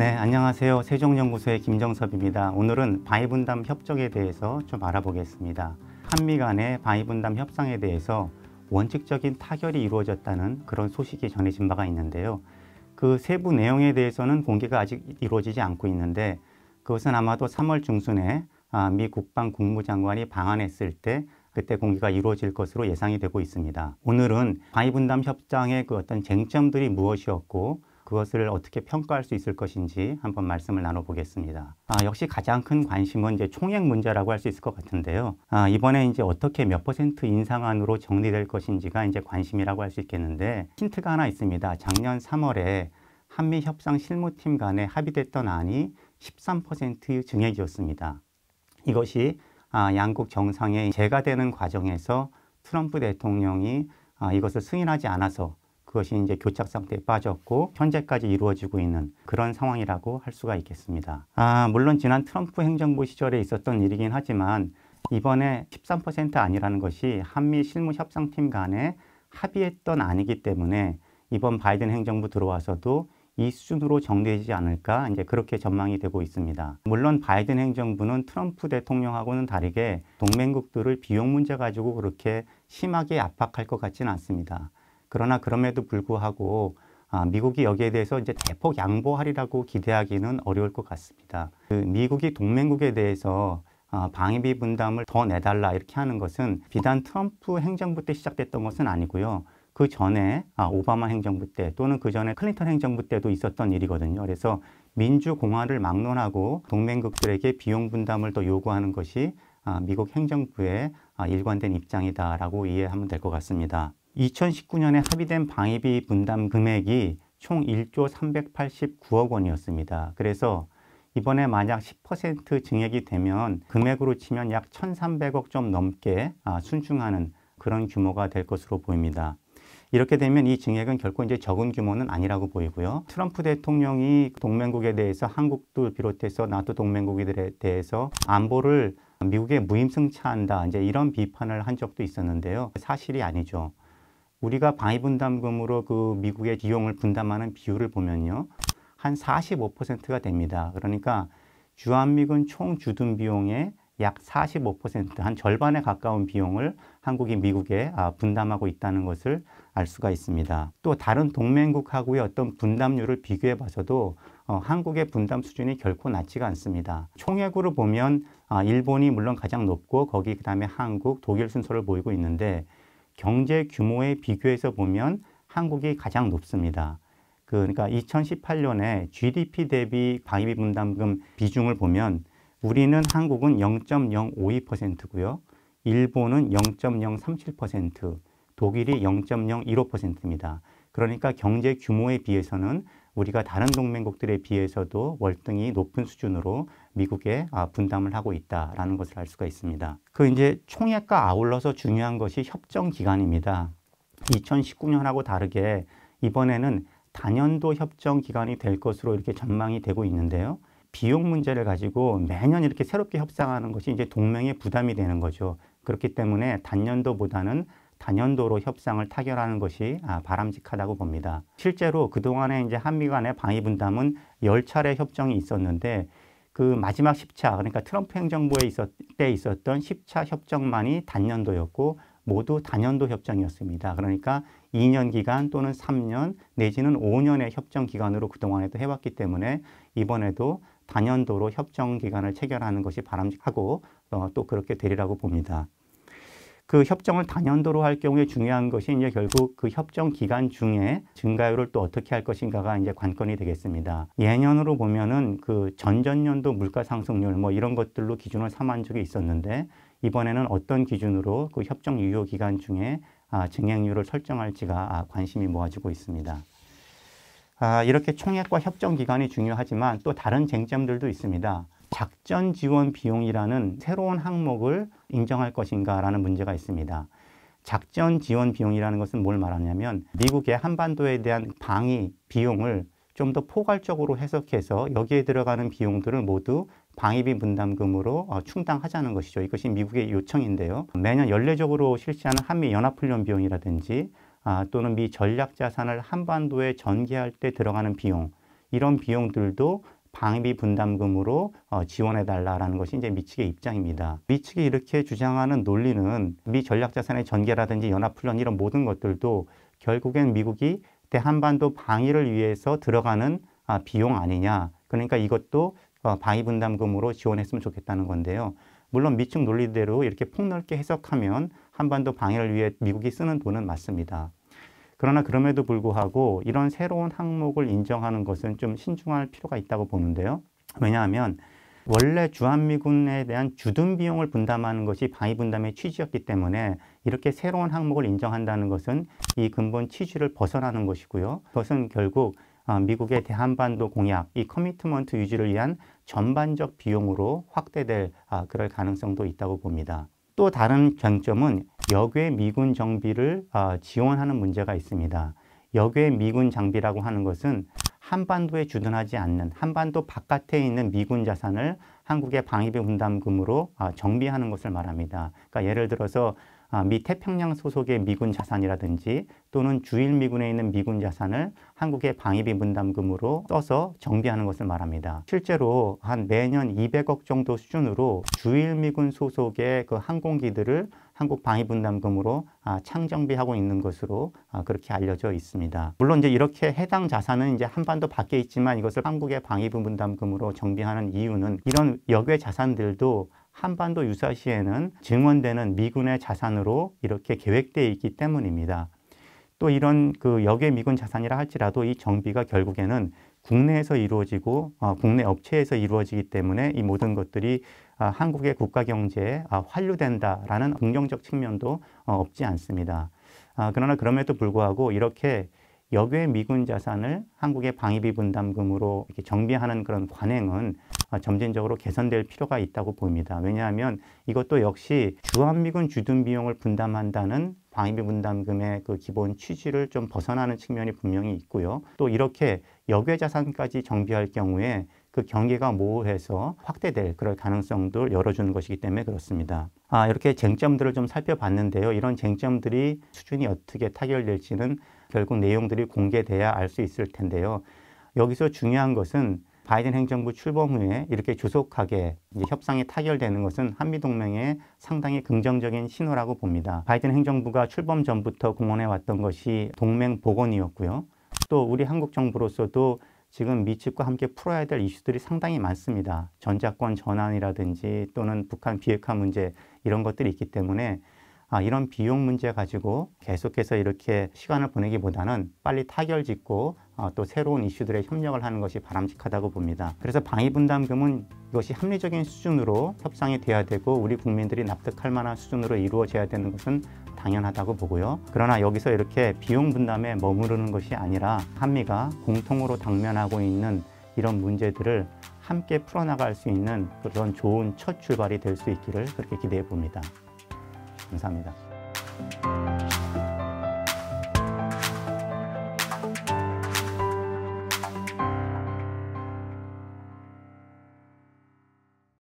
네, 안녕하세요. 세종연구소의 김정섭입니다. 오늘은 방위분담 협정에 대해서 좀 알아보겠습니다. 한미 간의 방위분담 협상에 대해서 원칙적인 타결이 이루어졌다는 그런 소식이 전해진 바가 있는데요. 그 세부 내용에 대해서는 공개가 아직 이루어지지 않고 있는데, 그것은 아마도 3월 중순에 미 국방국무장관이 방한했을 때 그때 공개가 이루어질 것으로 예상이 되고 있습니다. 오늘은 방위분담 협정의 그 어떤 쟁점들이 무엇이었고 그것을 어떻게 평가할 수 있을 것인지 한번 말씀을 나눠보겠습니다. 역시 가장 큰 관심은 이제 총액 문제라고 할 수 있을 것 같은데요. 이번에 이제 어떻게 몇 % 인상안으로 정리될 것인지가 이제 관심이라고 할 수 있겠는데, 힌트가 하나 있습니다. 작년 3월에 한미 협상 실무팀 간에 합의됐던 안이 13% 증액이었습니다. 이것이 양국 정상의 재가되는 과정에서 트럼프 대통령이 이것을 승인하지 않아서 그것이 이제 교착 상태에 빠졌고 현재까지 이루어지고 있는 그런 상황이라고 할 수가 있겠습니다. 물론 지난 트럼프 행정부 시절에 있었던 일이긴 하지만 이번에 13% 아니라는 것이 한미 실무협상팀 간에 합의했던 안이기 때문에 이번 바이든 행정부 들어와서도 이 수준으로 정리되지 않을까 이제 그렇게 전망이 되고 있습니다. 물론 바이든 행정부는 트럼프 대통령하고는 다르게 동맹국들을 비용 문제 가지고 그렇게 심하게 압박할 것 같지는 않습니다. 그러나 그럼에도 불구하고 미국이 여기에 대해서 이제 대폭 양보하리라고 기대하기는 어려울 것 같습니다. 미국이 동맹국에 대해서 방위비 분담을 더 내달라 이렇게 하는 것은 비단 트럼프 행정부 때 시작됐던 것은 아니고요. 그 전에 오바마 행정부 때 또는 그 전에 클린턴 행정부 때도 있었던 일이거든요. 그래서 민주공화를 막론하고 동맹국들에게 비용 분담을 더 요구하는 것이 미국 행정부의 일관된 입장이다라고 이해하면 될 것 같습니다. 2019년에 합의된 방위비 분담 금액이 총 1조 389억 원이었습니다. 그래서 이번에 만약 10% 증액이 되면 금액으로 치면 약 1,300억 좀 넘게 순충하는 그런 규모가 될 것으로 보입니다. 이렇게 되면 이 증액은 결코 이제 적은 규모는 아니라고 보이고요. 트럼프 대통령이 동맹국에 대해서 한국도 비롯해서 나토 동맹국들에 대해서 안보를 미국에 무임승차한다 이제 이런 비판을 한 적도 있었는데요. 사실이 아니죠. 우리가 방위분담금으로 그 미국의 비용을 분담하는 비율을 보면요. 한 45%가 됩니다. 그러니까 주한미군 총 주둔 비용의 약 45%, 한 절반에 가까운 비용을 한국이 미국에 분담하고 있다는 것을 알 수가 있습니다. 또 다른 동맹국하고의 어떤 분담률을 비교해 봐서도 한국의 분담 수준이 결코 낮지가 않습니다. 총액으로 보면 일본이 물론 가장 높고 거기 그다음에 한국, 독일 순서를 보이고 있는데 경제 규모에 비교해서 보면 한국이 가장 높습니다. 그러니까 2018년에 GDP 대비 방위비 분담금 비중을 보면 우리는 한국은 0.052%고요. 일본은 0.037%, 독일이 0.015%입니다. 그러니까 경제 규모에 비해서는 우리가 다른 동맹국들에 비해서도 월등히 높은 수준으로 미국에 분담을 하고 있다라는 것을 알 수가 있습니다. 그 이제 총액과 아울러서 중요한 것이 협정 기간입니다. 2019년하고 다르게 이번에는 단연도 협정 기간이 될 것으로 이렇게 전망이 되고 있는데요. 비용 문제를 가지고 매년 이렇게 새롭게 협상하는 것이 이제 동맹의 부담이 되는 거죠. 그렇기 때문에 단년도보다는 단연도로 협상을 타결하는 것이 바람직하다고 봅니다. 실제로 그동안에 이제 한미 간의 방위 분담은 10차례 협정이 있었는데 그 마지막 10차, 그러니까 트럼프 행정부에 있었던 10차 협정만이 단년도였고 모두 단연도 협정이었습니다. 그러니까 2년 기간 또는 3년 내지는 5년의 협정 기간으로 그동안에도 해왔기 때문에 이번에도 단연도로 협정 기간을 체결하는 것이 바람직하고 또 그렇게 되리라고 봅니다. 그 협정을 단연도로 할 경우에 중요한 것이 이제 결국 그 협정 기간 중에 증가율을 또 어떻게 할 것인가가 이제 관건이 되겠습니다. 예년으로 보면은 그 전전년도 물가 상승률 뭐 이런 것들로 기준을 삼은 적이 있었는데 이번에는 어떤 기준으로 그 협정 유효 기간 중에 증액률을 설정할지가 관심이 모아지고 있습니다. 이렇게 총액과 협정 기간이 중요하지만 또 다른 쟁점들도 있습니다. 작전 지원 비용이라는 새로운 항목을 인정할 것인가라는 문제가 있습니다. 작전 지원 비용이라는 것은 뭘 말하냐면 미국의 한반도에 대한 방위 비용을 좀 더 포괄적으로 해석해서 여기에 들어가는 비용들을 모두 방위비 분담금으로 충당하자는 것이죠. 이것이 미국의 요청인데요. 매년 연례적으로 실시하는 한미 연합훈련 비용이라든지 또는 미 전략자산을 한반도에 전개할 때 들어가는 비용, 이런 비용들도 방위비 분담금으로 지원해달라라는 것이 이제 미 측의 입장입니다. 미 측이 이렇게 주장하는 논리는 미 전략자산의 전개라든지 연합훈련 이런 모든 것들도 결국엔 미국이 대한반도 방위를 위해서 들어가는 비용 아니냐. 그러니까 이것도 방위 분담금으로 지원했으면 좋겠다는 건데요. 물론 미 측 논리대로 이렇게 폭넓게 해석하면 한반도 방위를 위해 미국이 쓰는 돈은 맞습니다. 그러나 그럼에도 불구하고 이런 새로운 항목을 인정하는 것은 좀 신중할 필요가 있다고 보는데요. 왜냐하면 원래 주한미군에 대한 주둔 비용을 분담하는 것이 방위 분담의 취지였기 때문에 이렇게 새로운 항목을 인정한다는 것은 이 근본 취지를 벗어나는 것이고요. 그것은 결국 미국의 대한반도 공약, 이 커미트먼트 유지를 위한 전반적 비용으로 확대될 그럴 가능성도 있다고 봅니다. 또 다른 쟁점은 역외 미군 정비를 지원하는 문제가 있습니다. 역외 미군 장비라고 하는 것은 한반도에 주둔하지 않는 한반도 바깥에 있는 미군 자산을 한국의 방위비 분담금으로 정비하는 것을 말합니다. 그러니까 예를 들어서 미 태평양 소속의 미군 자산이라든지 또는 주일 미군에 있는 미군 자산을 한국의 방위비 분담금으로 써서 정비하는 것을 말합니다. 실제로 한 매년 200억 정도 수준으로 주일 미군 소속의 그 항공기들을 한국 방위 분담금으로 창정비하고 있는 것으로 그렇게 알려져 있습니다. 물론 이제 이렇게 해당 자산은 이제 한반도 밖에 있지만 이것을 한국의 방위비 분담금으로 정비하는 이유는 이런 역외 자산들도 한반도 유사시에는 증원되는 미군의 자산으로 이렇게 계획되어 있기 때문입니다. 또 이런 그 역외 미군 자산이라 할지라도 이 정비가 결국에는 국내에서 이루어지고 국내 업체에서 이루어지기 때문에 이 모든 것들이 한국의 국가 경제에 환류된다라는 긍정적 측면도 없지 않습니다. 그러나 그럼에도 불구하고 이렇게 역외 미군 자산을 한국의 방위비 분담금으로 이렇게 정비하는 그런 관행은 점진적으로 개선될 필요가 있다고 봅니다. 왜냐하면 이것도 역시 주한미군 주둔 비용을 분담한다는 방위비 분담금의 그 기본 취지를 좀 벗어나는 측면이 분명히 있고요. 또 이렇게 역외 자산까지 정비할 경우에 그 경계가 모호해서 확대될 그럴 가능성도 열어주는 것이기 때문에 그렇습니다. 이렇게 쟁점들을 좀 살펴봤는데요. 이런 쟁점들이 수준이 어떻게 타결될지는 결국 내용들이 공개돼야 알 수 있을 텐데요. 여기서 중요한 것은 바이든 행정부 출범 후에 이렇게 조속하게 이제 협상이 타결되는 것은 한미동맹에 상당히 긍정적인 신호라고 봅니다. 바이든 행정부가 출범 전부터 공언해 왔던 것이 동맹 복원이었고요. 또 우리 한국 정부로서도 지금 미 측과 함께 풀어야 될 이슈들이 상당히 많습니다. 전자권 전환이라든지 또는 북한 비핵화 문제 이런 것들이 있기 때문에 이런 비용 문제 가지고 계속해서 이렇게 시간을 보내기보다는 빨리 타결짓고 또 새로운 이슈들에 협력을 하는 것이 바람직하다고 봅니다. 그래서 방위 분담금은 이것이 합리적인 수준으로 협상이 돼야 되고 우리 국민들이 납득할 만한 수준으로 이루어져야 되는 것은 당연하다고 보고요. 그러나 여기서 이렇게 비용 분담에 머무르는 것이 아니라 한미가 공통으로 당면하고 있는 이런 문제들을 함께 풀어나갈 수 있는 그런 좋은 첫 출발이 될 수 있기를 그렇게 기대해 봅니다. 감사합니다.